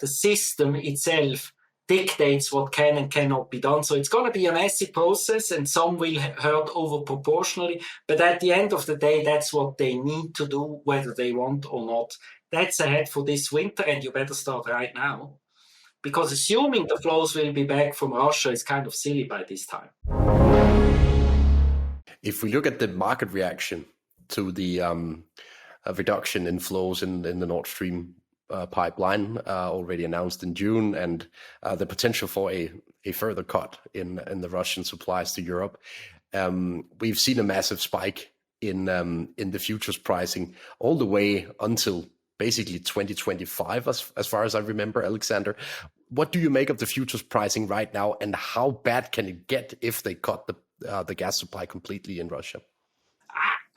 the system itself dictates what can and cannot be done. So it's going to be a messy process, and some will hurt over proportionally. But at the end of the day, that's what they need to do, whether they want or not. That's ahead for this winter, and you better start right now. Because assuming the flows will be back from Russia is kind of silly by this time. If we look at the market reaction to the reduction in flows in the Nord Stream pipeline already announced in June, and the potential for a further cut in the Russian supplies to Europe, we've seen a massive spike in the futures pricing all the way until basically 2025, as far as I remember. Alexander, what do you make of the futures pricing right now, and how bad can it get if they cut the gas supply completely in Russia?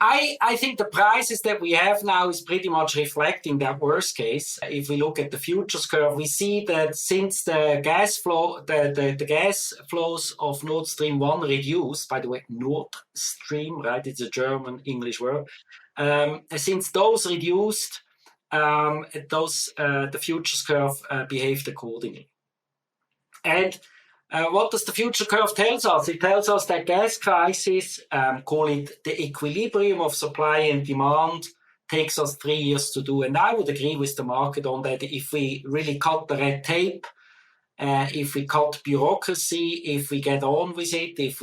I think the prices that we have now is pretty much reflecting that worst case. If we look at the futures curve, we see that since the gas flows of Nord Stream 1 reduced, by the way, Nord Stream, right? It's a German English word. Since those reduced, the futures curve behaved accordingly. And what does the future curve tell us? It tells us that gas crisis, call it the equilibrium of supply and demand, takes us 3 years to do. And I would agree with the market on that. If we really cut the red tape, if we cut bureaucracy, if we get on with it, if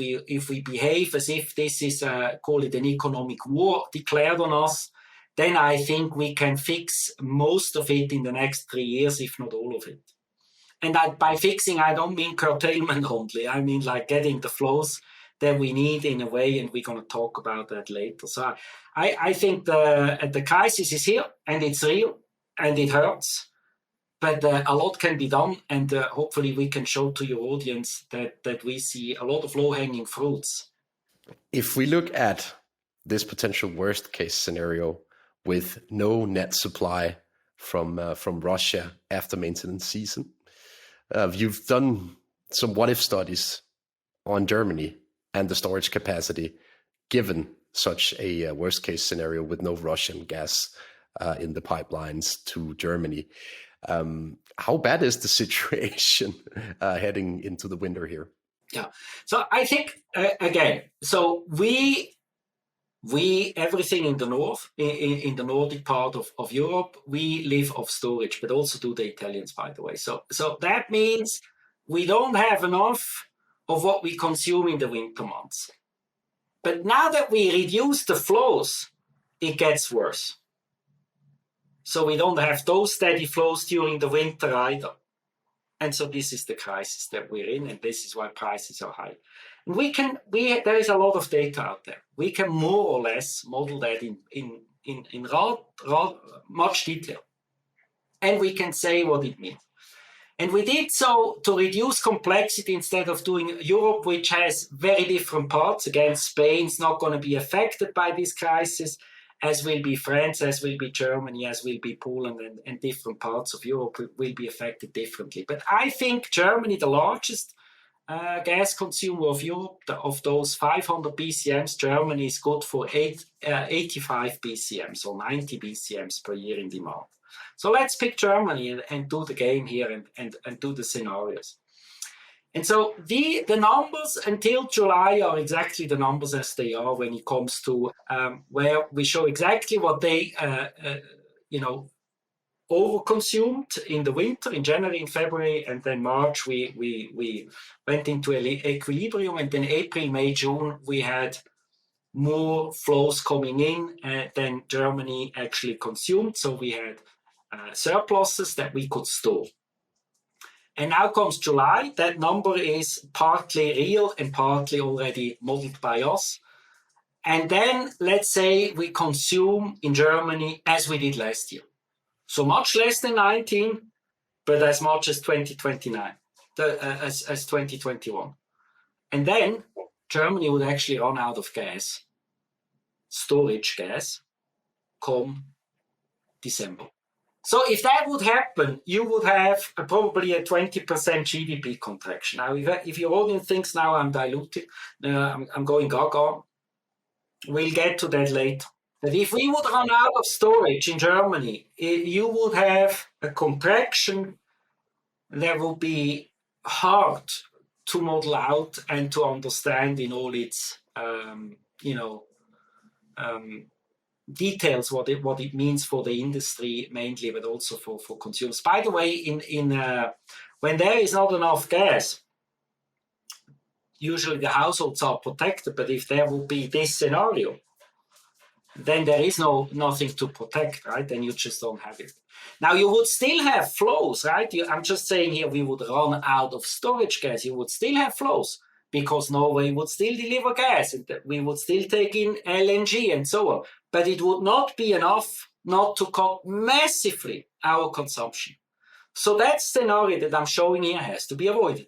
we behave as if this is, call it an economic war declared on us, then I think we can fix most of it in the next 3 years, if not all of it. And by fixing, I don't mean curtailment only. I mean like getting the flows that we need in a way, and we're going to talk about that later. So I think the crisis is here, and it's real, and it hurts. But a lot can be done, and hopefully we can show to your audience that we see a lot of low-hanging fruits. If we look at this potential worst-case scenario with no net supply from Russia after maintenance season, you've done some what-if studies on Germany and the storage capacity given such a worst-case scenario with no Russian gas in the pipelines to Germany. How bad is the situation heading into the winter here? Yeah, so I think, again, so we everything in the north, in the Nordic part of Europe, we live off storage, but also do the Italians, by the way. So that means we don't have enough of what we consume in the winter months. But now that we reduce the flows, it gets worse. So we don't have those steady flows during the winter either. And so this is the crisis that we're in, and this is why prices are high. There is a lot of data out there. We can more or less model that in much detail. And we can say what it means. And we did so to reduce complexity instead of doing Europe, which has very different parts. Again, Spain's not going to be affected by this crisis, as will be France, as will be Germany, as will be Poland, and different parts of Europe will be affected differently. But I think Germany, the largest gas consumer of Europe, of those 500 BCMs, Germany is good for 85 BCMs or 90 BCMs per year in demand. So let's pick Germany and do the game here and do the scenarios. And so the numbers until July are exactly the numbers as they are when it comes to where we show exactly what they, overconsumed in the winter, in January, in February, and then March we went into equilibrium, and then April, May, June we had more flows coming in than Germany actually consumed. So we had surpluses that we could store. And now comes July. That number is partly real and partly already modeled by us. And then let's say we consume in Germany as we did last year. So much less than 19, but as much as 2029, as 2021. And then Germany would actually run out of gas, storage gas, come December. So if that would happen, you would have probably a 20% GDP contraction. Now, if your audience thinks now I'm diluted, I'm going gaga, we'll get to that later. But if we would run out of storage in Germany, you would have a contraction there will be hard to model out and to understand in all its, details what it means for the industry mainly, but also for consumers. By the way, when there is not enough gas, usually the households are protected, but if there will be this scenario, then there is nothing to protect, right? Then you just don't have it. Now you would still have flows, right? I'm just saying here we would run out of storage gas. You would still have flows because Norway would still deliver gas and we would still take in LNG and so on. But it would not be enough not to cut massively our consumption. So that scenario that I'm showing here has to be avoided.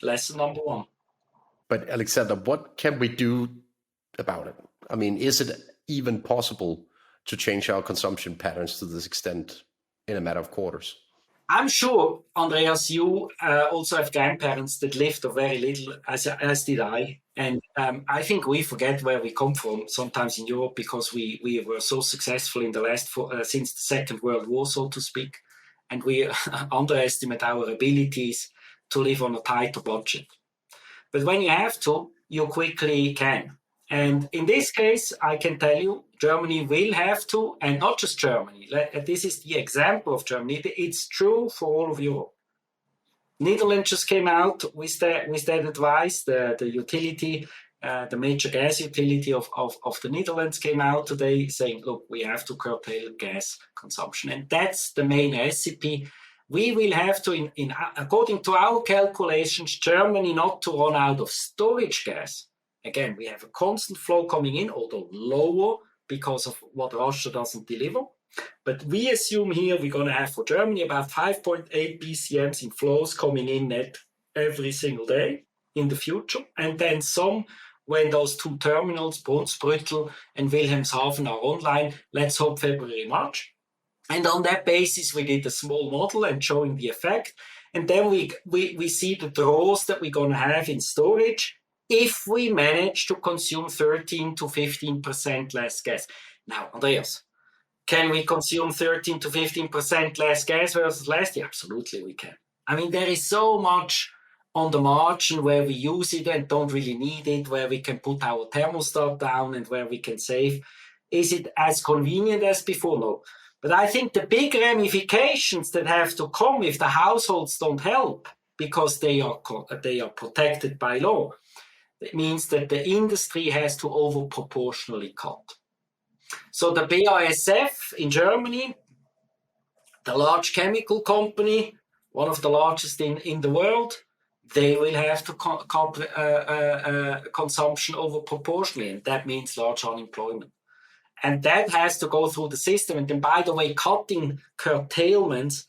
Lesson number one. But Alexander, what can we do about it? I mean, is it even possible to change our consumption patterns to this extent in a matter of quarters? I'm sure, Andreas, you also have grandparents that lived very little, as did I. And I think we forget where we come from sometimes in Europe because we were so successful in the last, since the Second World War, so to speak. And we underestimate our abilities to live on a tighter budget. But when you have to, you quickly can. And in this case, I can tell you, Germany will have to, and not just Germany. This is the example of Germany. It's true for all of Europe. Netherlands just came out with that advice. The utility, the major gas utility of the Netherlands came out today saying, look, we have to curtail gas consumption. And that's the main recipe. We will have to, according to our calculations, Germany not to run out of storage gas. Again, we have a constant flow coming in, although lower because of what Russia doesn't deliver. But we assume here we're going to have for Germany about 5.8 BCMs in flows coming in net every single day in the future. And then some, when those two terminals, Brunsbüttel and Wilhelmshaven, are online, let's hope February, March. And on that basis, we did a small model and showing the effect. And then we see the draws that we're going to have in storage if we manage to consume 13 to 15% less gas. Now, Andreas, can we consume 13 to 15% less gas versus last year? Absolutely, we can. I mean, there is so much on the margin where we use it and don't really need it, where we can put our thermostat down and where we can save. Is it as convenient as before? No. But I think the big ramifications that have to come if the households don't help because they are protected by law, it means that the industry has to over-proportionally cut. So the BASF in Germany, the large chemical company, one of the largest in the world, they will have to cut consumption over-proportionally, and that means large unemployment. And that has to go through the system. And then, by the way, cutting curtailments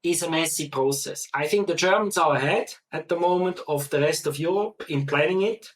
is a messy process. I think the Germans are ahead at the moment of the rest of Europe in planning it.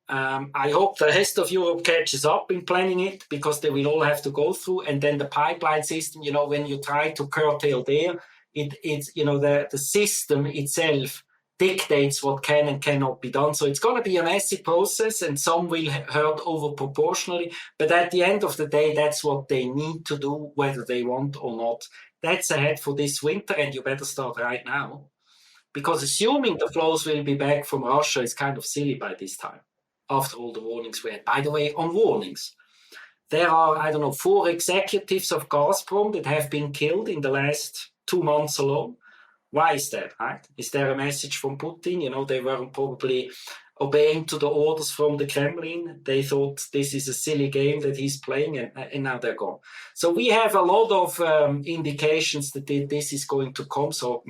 I hope the rest of Europe catches up in planning it because they will all have to go through. And then the pipeline system, when you try to curtail there, it's the system itself dictates what can and cannot be done. So it's going to be a messy process and some will hurt over proportionally. But at the end of the day, that's what they need to do, whether they want or not. That's ahead for this winter and you better start right now. Because assuming the flows will be back from Russia is kind of silly by this time, after all the warnings we had. By the way, on warnings, there are, 4 executives of Gazprom that have been killed in the last 2 months alone. Why is that, right? Is there a message from Putin? They weren't probably obeying to the orders from the Kremlin. They thought this is a silly game that he's playing and now they're gone. So we have a lot of indications that this is going to come. So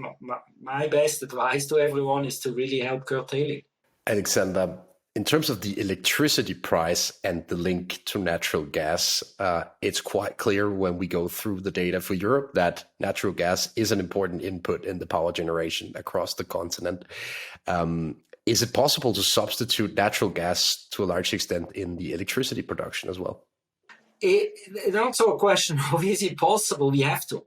my best advice to everyone is to really help curtail it. Alexander, in terms of the electricity price and the link to natural gas, it's quite clear when we go through the data for Europe that natural gas is an important input in the power generation across the continent. Is it possible to substitute natural gas to a large extent in the electricity production as well? It's also a question of is it possible? We have to.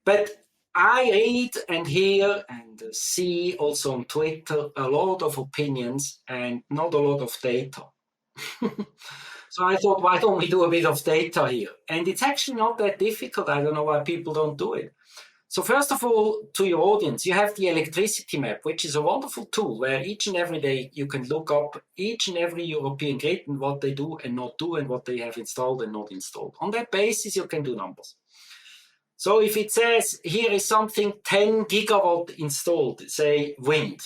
But I read and hear and see also on Twitter a lot of opinions and not a lot of data. So I thought, why don't we do a bit of data here? And it's actually not that difficult. I don't know why people don't do it. So first of all, to your audience, you have the electricity map, which is a wonderful tool where each and every day you can look up each and every European grid and what they do and not do and what they have installed and not installed. On that basis, you can do numbers. So if it says here is something 10 gigawatt installed, say wind,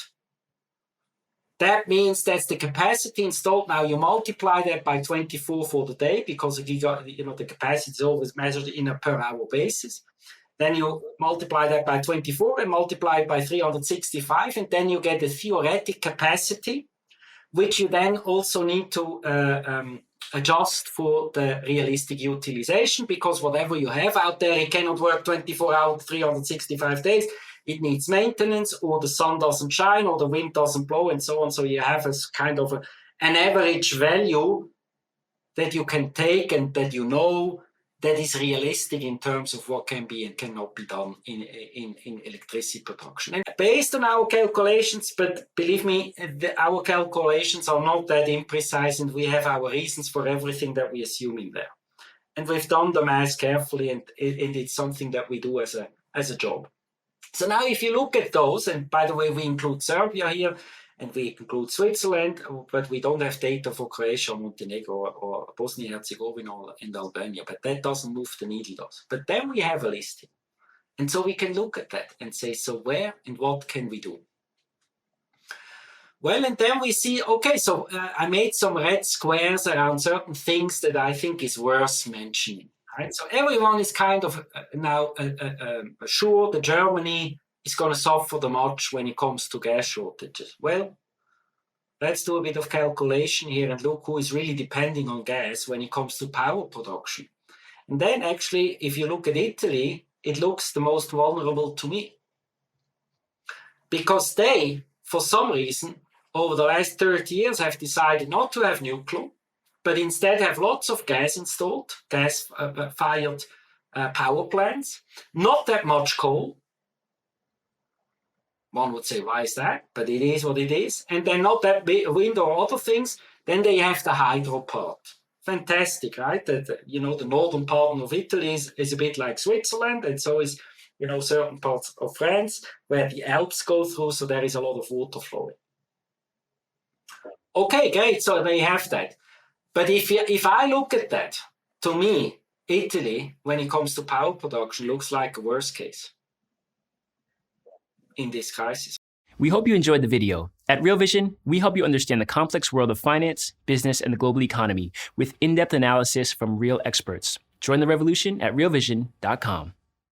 that means that's the capacity installed. Now you multiply that by 24 for the day because the capacity is always measured in a per hour basis. Then you multiply that by 24 and multiply it by 365, and then you get a theoretic capacity, which you then also need to adjust for the realistic utilization, because whatever you have out there, it cannot work 24 hours, 365 days. It needs maintenance, or the sun doesn't shine, or the wind doesn't blow, and so on. So you have a kind of an average value that you can take and that you know that is realistic in terms of what can be and cannot be done in electricity production. And based on our calculations, but believe me, our calculations are not that imprecise, and we have our reasons for everything that we assume in there. And we've done the math carefully, and it's something that we do as a job. So now if you look at those, and by the way, we include Serbia here, and we include Switzerland, but we don't have data for Croatia, Montenegro, or Bosnia-Herzegovina and Albania, but that doesn't move the needle, does. But then we have a listing. And so we can look at that and say, so where and what can we do? Well, and then we see, okay, so I made some red squares around certain things that I think is worth mentioning. Right? So everyone is kind of now sure that Germany is going to suffer the much when it comes to gas shortages. Well, let's do a bit of calculation here and look who is really depending on gas when it comes to power production. And then actually, if you look at Italy, it looks the most vulnerable to me. Because they, for some reason, over the last 30 years have decided not to have nuclear, but instead have lots of gas installed, gas-fired power plants, not that much coal. One would say, why is that? But it is what it is. And then not that big wind or other things. Then they have the hydro part. Fantastic, right? That, the northern part of Italy is a bit like Switzerland, and so is, certain parts of France where the Alps go through, so there is a lot of water flowing. Okay, great, so they have that. But if I look at that, to me, Italy, when it comes to power production, looks like a worst case in this crisis. We hope you enjoyed the video. At Real Vision, we help you understand the complex world of finance, business, and the global economy with in-depth analysis from real experts. Join the revolution at realvision.com.